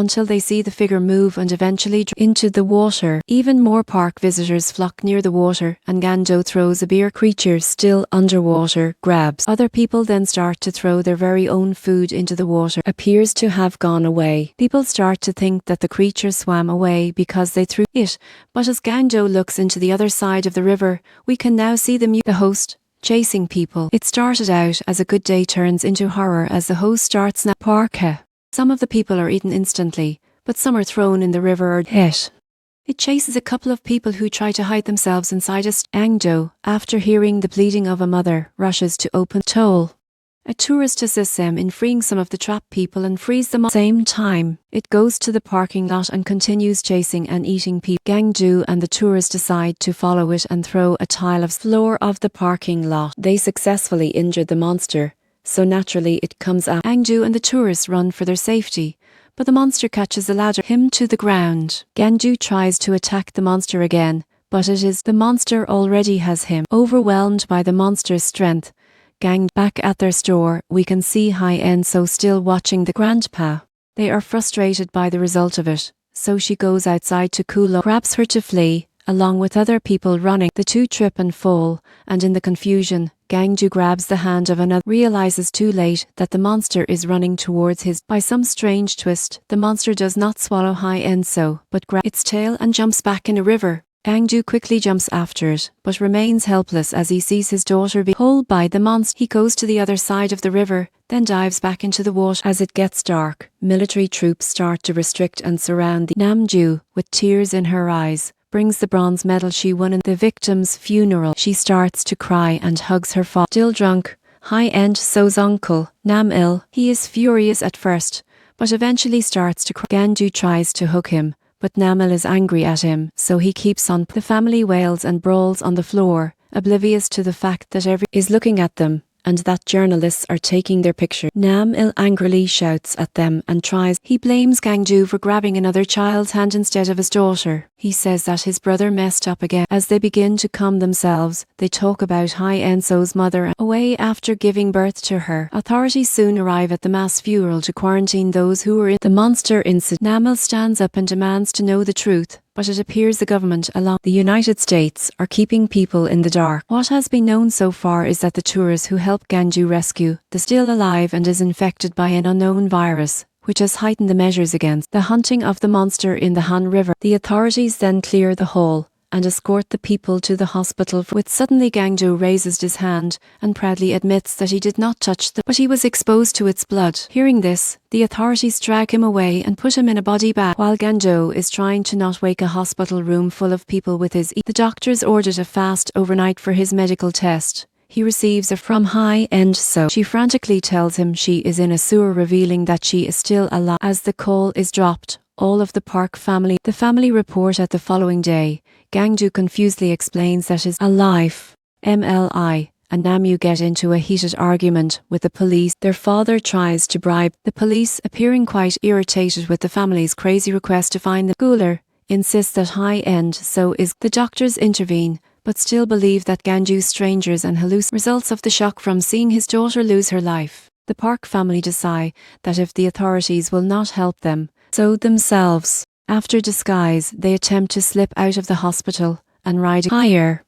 until they see the figure move and eventually into the water. Even more park visitors flock near the water, and Ganjo throws a beer creature still underwater, grabs. Other people then start to throw their very own food into the water. Appears to have gone away. People start to think that the creature swam away because they threw it, but as Ganjo looks into the other side of the river, we can now see the host chasing people. It started out as a good day turns into horror as the host starts parka. Some of the people are eaten instantly, but some are thrown in the river or hit. It chases a couple of people who try to hide themselves inside a Angjo, after hearing the pleading of a mother, rushes to open toll. A tourist assists them in freeing some of the trapped people and frees them at the same time. It goes to the parking lot and continues chasing and eating people. Gangju and the tourist decide to follow it and throw a tile of floor of the parking lot. They successfully injured the monster, so naturally it comes out. Gangju and the tourist run for their safety, but the monster catches the ladder him to the ground. Gangju tries to attack the monster again, but it is the monster already has him. Overwhelmed by the monster's strength, back at their store, we can see Hai-En-so still watching the grandpa. They are frustrated by the result of it, so she goes outside to Kulo, grabs her to flee, along with other people running. The two trip and fall, and in the confusion, Gangju grabs the hand of another, realizes too late that the monster is running towards his. By some strange twist, the monster does not swallow Hai-En-so, but grabs its tail and jumps back in a river. Gangju quickly jumps after it, but remains helpless as he sees his daughter be pulled by the monster. He goes to the other side of the river, then dives back into the water. As it gets dark, military troops start to restrict and surround the Namju, with tears in her eyes, brings the bronze medal she won in the victim's funeral. She starts to cry and hugs her father. Still drunk, Hai-En-so's uncle, Nam-il. He is furious at first, but eventually starts to cry. Gangju tries to hug him, but Nam-il is angry at him, so he keeps on. The family wails and brawls on the floor, oblivious to the fact that everyone is looking at them, and that journalists are taking their picture. Nam-il angrily shouts at them and he blames Gangju for grabbing another child's hand instead of his daughter. He says that his brother messed up again. As they begin to calm themselves, they talk about Hai-En-so's mother away after giving birth to her. Authorities soon arrive at the mass funeral to quarantine those who were in the monster incident. Nam-il stands up and demands to know the truth, but it appears the government, along the United States, are keeping people in the dark. What has been known so far is that the tourist who helped Gangju rescue the still alive and is infected by an unknown virus, which has heightened the measures against the hunting of the monster in the Han River. The authorities then clear the hall and escort the people to the hospital. With suddenly Gangju raises his hand and proudly admits that he did not touch but he was exposed to its blood. Hearing this, the authorities drag him away and put him in a body bag. While Gangju is trying to not wake a hospital room full of people with his the doctors ordered a fast overnight for his medical test. He receives a from Hai-En-so. She frantically tells him she is in a sewer, revealing that she is still alive. As the call is dropped, all of the the family report at the following day. Gangju confusedly explains that is alive. MLI and Namu get into a heated argument with the police. Their father tries to bribe the police, appearing quite irritated with the family's crazy request to find the schooler, insists that Hai-En-so is. The doctors intervene, but still believe that Gangju's strangers and results of the shock from seeing his daughter lose her life. The Park family decide that if the authorities will not help them, so themselves. After disguise, they attempt to slip out of the hospital and ride higher.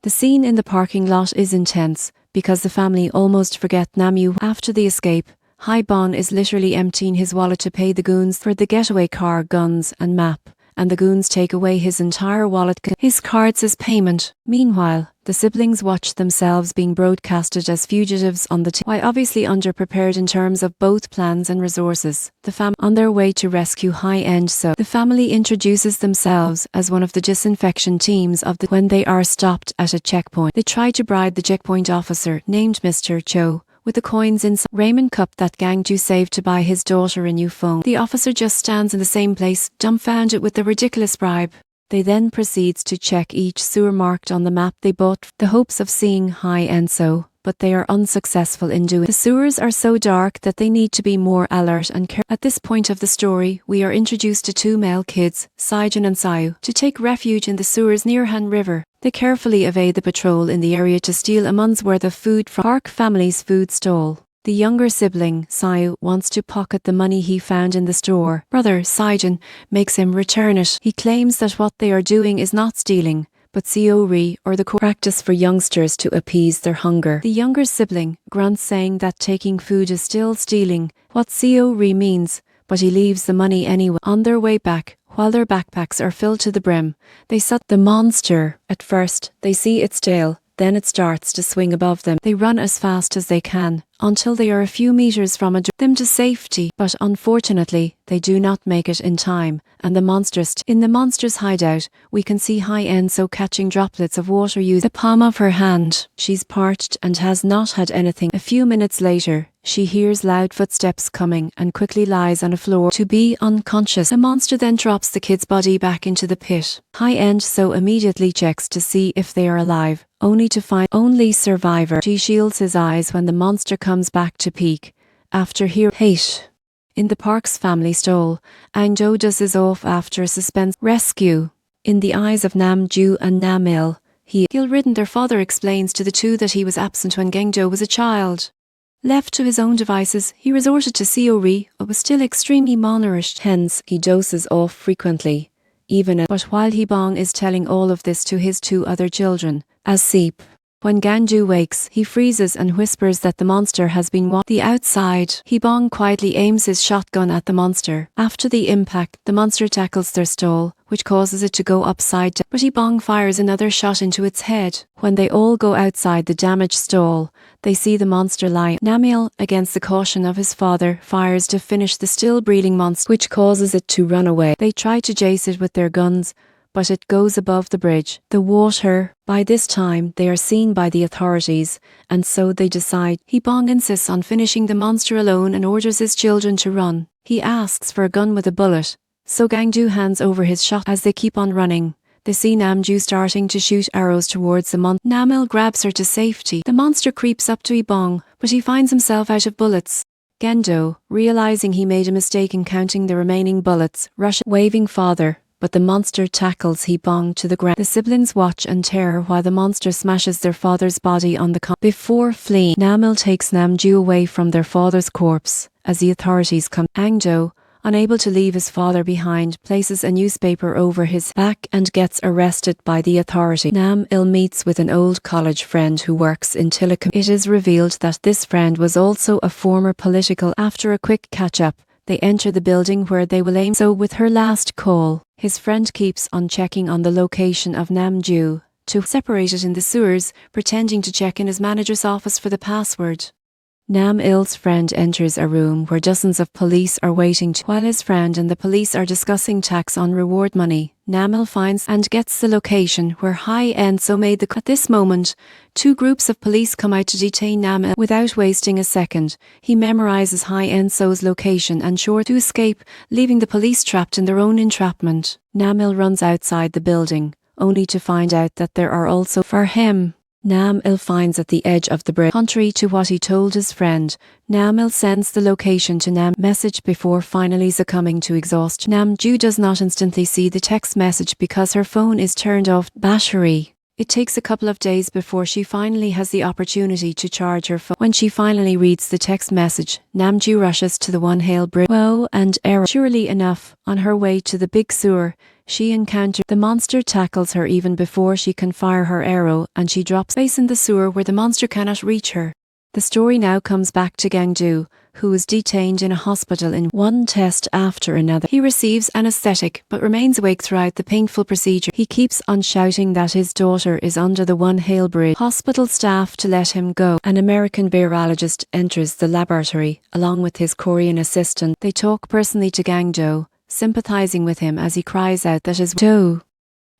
The scene in the parking lot is intense, because the family almost forget Namu. After the escape, Hai-Bon is literally emptying his wallet to pay the goons for the getaway car, guns and map, and the goons take away his entire wallet, his cards as payment. Meanwhile, the siblings watch themselves being broadcasted as fugitives on the Why obviously underprepared in terms of both plans and resources. The family on their way to rescue Hai-En-so. The family introduces themselves as one of the disinfection teams of when they are stopped at a checkpoint. They try to bribe the checkpoint officer, named Mr. Cho, with the coins inside ramen cup that Gangju saved to buy his daughter a new phone. The officer just stands in the same place, dumbfounded with the ridiculous bribe. They then proceeds to check each sewer marked on the map they bought, the hopes of seeing Hai-En-so, but they are unsuccessful in doing. The sewers are so dark that they need to be more alert and careful. At this point of the story, we are introduced to two male kids, Saijun and Sayu, to take refuge in the sewers near Han River. They carefully evade the patrol in the area to steal a month's worth of food from Park family's food stall. The younger sibling, Sayu, wants to pocket the money he found in the store. Brother, Saijin, makes him return it. He claims that what they are doing is not stealing, but seori, or the practice for youngsters to appease their hunger. The younger sibling grunts, saying that taking food is still stealing what seori means, but he leaves the money anyway. On their way back, while their backpacks are filled to the brim, they saw the monster. At first, they see its tail, then it starts to swing above them. They run as fast as they can, until they are a few meters from them to safety, but unfortunately, they do not make it in time, and the monsters. In the monster's hideout, we can see Enso catching droplets of water using the palm of her hand. She's parched and has not had anything. A few minutes later, she hears loud footsteps coming and quickly lies on a floor to be unconscious. The monster then drops the kid's body back into the pit. Enso immediately checks to see if they are alive, only to find only survivor. She shields his eyes when the monster comes back to peek. After hearing hate in the Park's family stole, Angjo dozes off after a suspense rescue. In the eyes of Namju and Namil, ill-ridden, their father explains to the two that he was absent when Gengjo was a child. Left to his own devices, he resorted to seori, but was still extremely malnourished. Hence, he doses off frequently, but while Hibong is telling all of this to his two other children, as Seep. When Ganju wakes, he freezes and whispers that the monster has been the outside. Hibong quietly aims his shotgun at the monster. After the impact, the monster tackles their stall, which causes it to go upside down, but Hibong fires another shot into its head. When they all go outside the damaged stall, they see the monster lying. Namil, against the caution of his father, fires to finish the still breathing monster, which causes it to run away. They try to chase it with their guns, but it goes above the bridge. The water. By this time, they are seen by the authorities, and so they decide. Hibong insists on finishing the monster alone and orders his children to run. He asks for a gun with a bullet, so Gangju hands over his shot. As they keep on running, they see Namju starting to shoot arrows towards the monster. Namil grabs her to safety. The monster creeps up to Hibong, but he finds himself out of bullets. Gendo, realizing he made a mistake in counting the remaining bullets, rushes, waving father, but the monster tackles Hibong to the ground. The siblings watch in terror while the monster smashes their father's body on the before fleeing. Namil takes Namju away from their father's corpse. As the authorities come, Angjo, unable to leave his father behind, places a newspaper over his back and gets arrested by the authority. Nam-il meets with an old college friend who works in telecom. It is revealed that this friend was also a former political. After a quick catch-up, they enter the building where they will aim. So with her last call, his friend keeps on checking on the location of Namju to separate it in the sewers, pretending to check in his manager's office for the password. Nam-il's friend enters a room where dozens of police are waiting while his friend and the police are discussing tax on reward money. Nam-il finds and gets the location where Enso made the At this moment, two groups of police come out to detain Nam-il. Without wasting a second, he memorizes Enso's location and sure to escape, leaving the police trapped in their own entrapment. Nam-il runs outside the building, only to find out that there are also for him. Nam-il finds at the edge of the bridge. Contrary to what he told his friend, Nam-il sends the location to Nam message before finally succumbing to exhaustion. Namju does not instantly see the text message because her phone is turned off battery. It takes a couple of days before she finally has the opportunity to charge her phone. When she finally reads the text message, Namju rushes to the one-hail bridge. Woe and error. Surely enough, on her way to the big sewer, she encounters the monster tackles her even before she can fire her arrow, and she drops face in the sewer where the monster cannot reach her. The story now comes back to Gangju, who is detained in a hospital in one test after another. He receives anesthetic but remains awake throughout the painful procedure. He keeps on shouting that his daughter is under the one-hail bridge. Hospital staff to let him go. An American virologist enters the laboratory along with his Korean assistant. They talk personally to Gangjo, sympathizing with him as he cries out that his doe.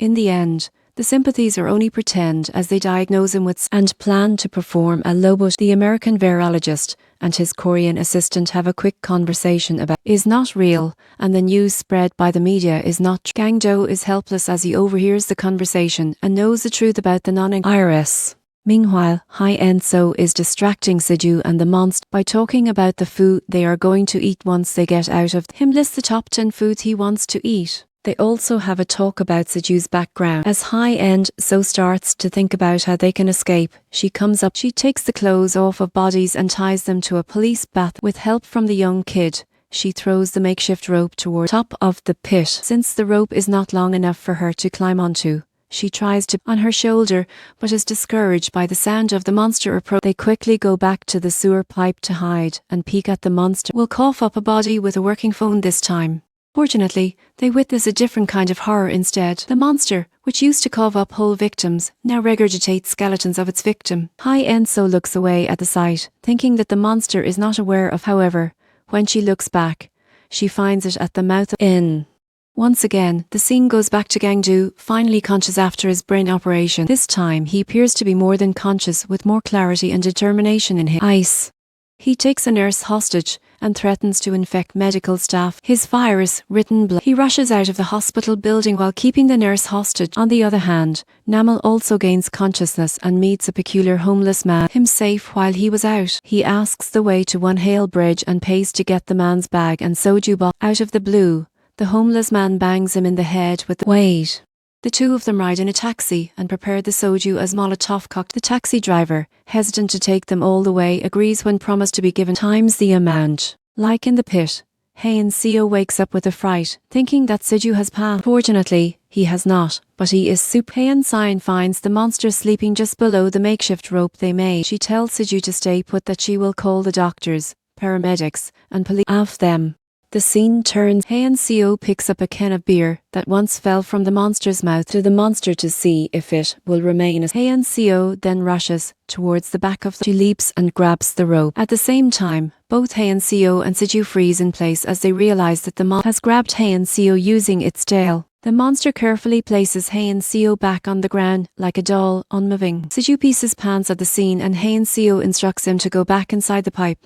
In the end, the sympathies are only pretend as they diagnose him with and plan to perform a lobotomy. The American virologist and his Korean assistant have a quick conversation about is not real, and the news spread by the media is not true. Gangjo is helpless as he overhears the conversation and knows the truth about the non-iris. Meanwhile, Enso is distracting Seju and the monster by talking about the food they are going to eat once they get out of him. Lists the top 10 foods he wants to eat. They also have a talk about Seju's background. As High-End So starts to think about how they can escape, she comes up. She takes the clothes off of bodies and ties them to a police bath. With help from the young kid, she throws the makeshift rope toward the top of the pit. Since the rope is not long enough for her to climb onto, she tries to on her shoulder, but is discouraged by the sound of the monster approach. They quickly go back to the sewer pipe to hide and peek at the monster. Will cough up a body with a working phone this time. Fortunately, they witness a different kind of horror instead. The monster, which used to cough up whole victims, now regurgitates skeletons of its victim. High-End So looks away at the sight, thinking that the monster is not aware of. However, when she looks back, she finds it at the mouth of in. Once again, the scene goes back to Gangju, finally conscious after his brain operation. This time, he appears to be more than conscious, with more clarity and determination in him. Ice. He takes a nurse hostage and threatens to infect medical staff. His virus-ridden blood. He rushes out of the hospital building while keeping the nurse hostage. On the other hand, Namel also gains consciousness and meets a peculiar homeless man. Him safe while he was out. He asks the way to One Hale Bridge and pays to get the man's bag and soju bottle. Out of the blue, the homeless man bangs him in the head with the wait. The two of them ride in a taxi and prepare the soju as Molotov cocktail. The taxi driver, hesitant to take them all the way, agrees when promised to be given times the amount. Like in the pit, Haein-seo wakes up with a fright, thinking that Seju has passed. Fortunately, he has not, but he is Haein-seo finds the monster sleeping just below the makeshift rope they made. She tells Seju to stay put, that she will call the doctors, paramedics, and police of them. The scene turns. Haein-seo picks up a can of beer that once fell from the monster's mouth to the monster to see if it will remain as. Haein-seo then rushes towards the back of the. She leaps and grabs the rope. At the same time, both Haein-seo and Seju freeze in place as they realize that the monster has grabbed Haein-seo using its tail. The monster carefully places Haein-seo back on the ground like a doll, unmoving. Seju pieces pants at the scene and Haein-seo instructs him to go back inside the pipe.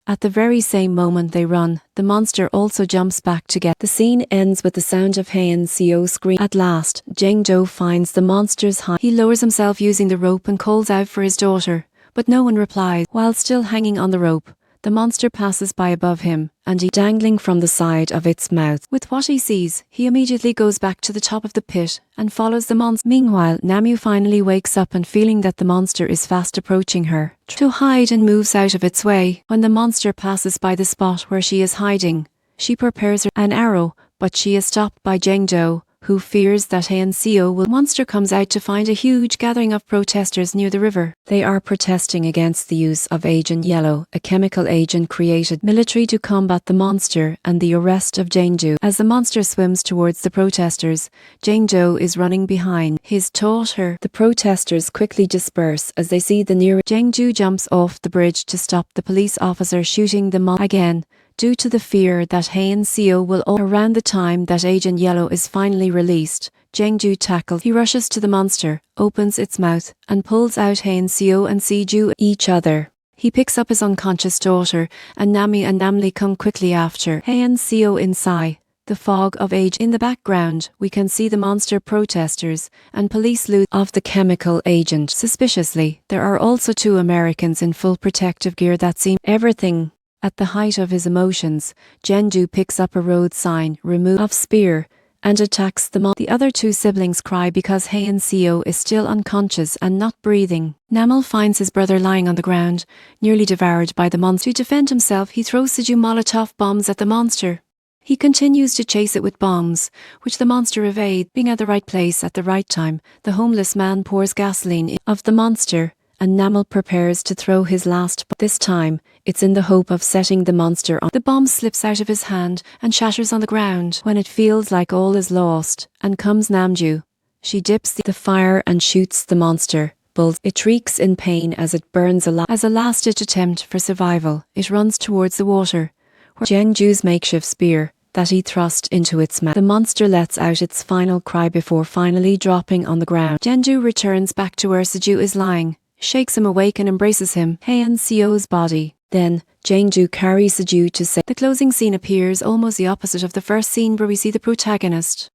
At the very same moment they run, the monster also jumps back to get. The scene ends with the sound of Haein-seo scream. At last, Jang-jo finds the monster's hide. He lowers himself using the rope and calls out for his daughter, but no one replies. While still hanging on the rope, the monster passes by above him, and he dangling from the side of its mouth. With what he sees, he immediately goes back to the top of the pit and follows the monster. Meanwhile, Namu finally wakes up and feeling that the monster is fast approaching her, to hide and moves out of its way. When the monster passes by the spot where she is hiding, she prepares an arrow, but she is stopped by Jang-jo, who fears that Haein-seo will. The monster comes out to find a huge gathering of protesters near the river. They are protesting against the use of Agent Yellow, a chemical agent created military to combat the monster, and the arrest of Jang-jo. As the monster swims towards the protesters, Jang-jo is running behind his daughter. The protesters quickly disperse as they see the nearest. Jang-jo jumps off the bridge to stop the police officer shooting the monster again, due to the fear that Haein-seo will. Around the time that Agent Yellow is finally released, Jang-jo tackles. He rushes to the monster, opens its mouth, and pulls out Haein-seo and Seju each other. He picks up his unconscious daughter, and Nami and Namli come quickly after. Haein-seo inside the fog of age. In the background, we can see the monster protesters and police loot of the chemical agent. Suspiciously, there are also two Americans in full protective gear that seem everything. At the height of his emotions, Jang-jo picks up a road sign, remove of spear, and attacks the monster. The other two siblings cry because Haein-seo is still unconscious and not breathing. Namel finds his brother lying on the ground, nearly devoured by the monster. To defend himself, he throws Seju Molotov bombs at the monster. He continues to chase it with bombs, which the monster evades. Being at the right place at the right time, the homeless man pours gasoline in of the monster, and Namel prepares to throw his last bomb. This time, it's in the hope of setting the monster on. The bomb slips out of his hand and shatters on the ground. When it feels like all is lost, and comes Namju, she dips the fire and shoots the monster. It shrieks in pain as it burns alive. As a last-ditch attempt for survival, it runs towards the water, where Jang-jo's makeshift spear that he thrust into its mouth. The monster lets out its final cry before finally dropping on the ground. Jang-jo returns back to where Seju is lying, shakes him awake and embraces him. Haein-seo's body. Then, Jang-jo carries Seju to safety. The closing scene appears almost the opposite of the first scene where we see the protagonist.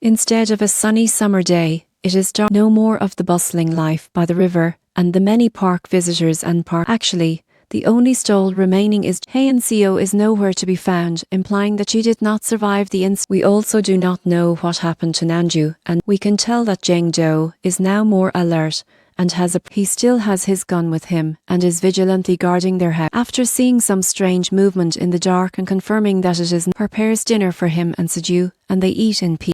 Instead of a sunny summer day, it is dark. No more of the bustling life by the river and the many park visitors and park. Actually, The only stole remaining is Hae, and Seo is nowhere to be found, implying that she did not survive the incident. We also do not know what happened to Nanju, and we can tell that Jang Jo is now more alert and he still has his gun with him and is vigilantly guarding their house. After seeing some strange movement in the dark and confirming that it is, prepares dinner for him and Seju, and they eat in peace.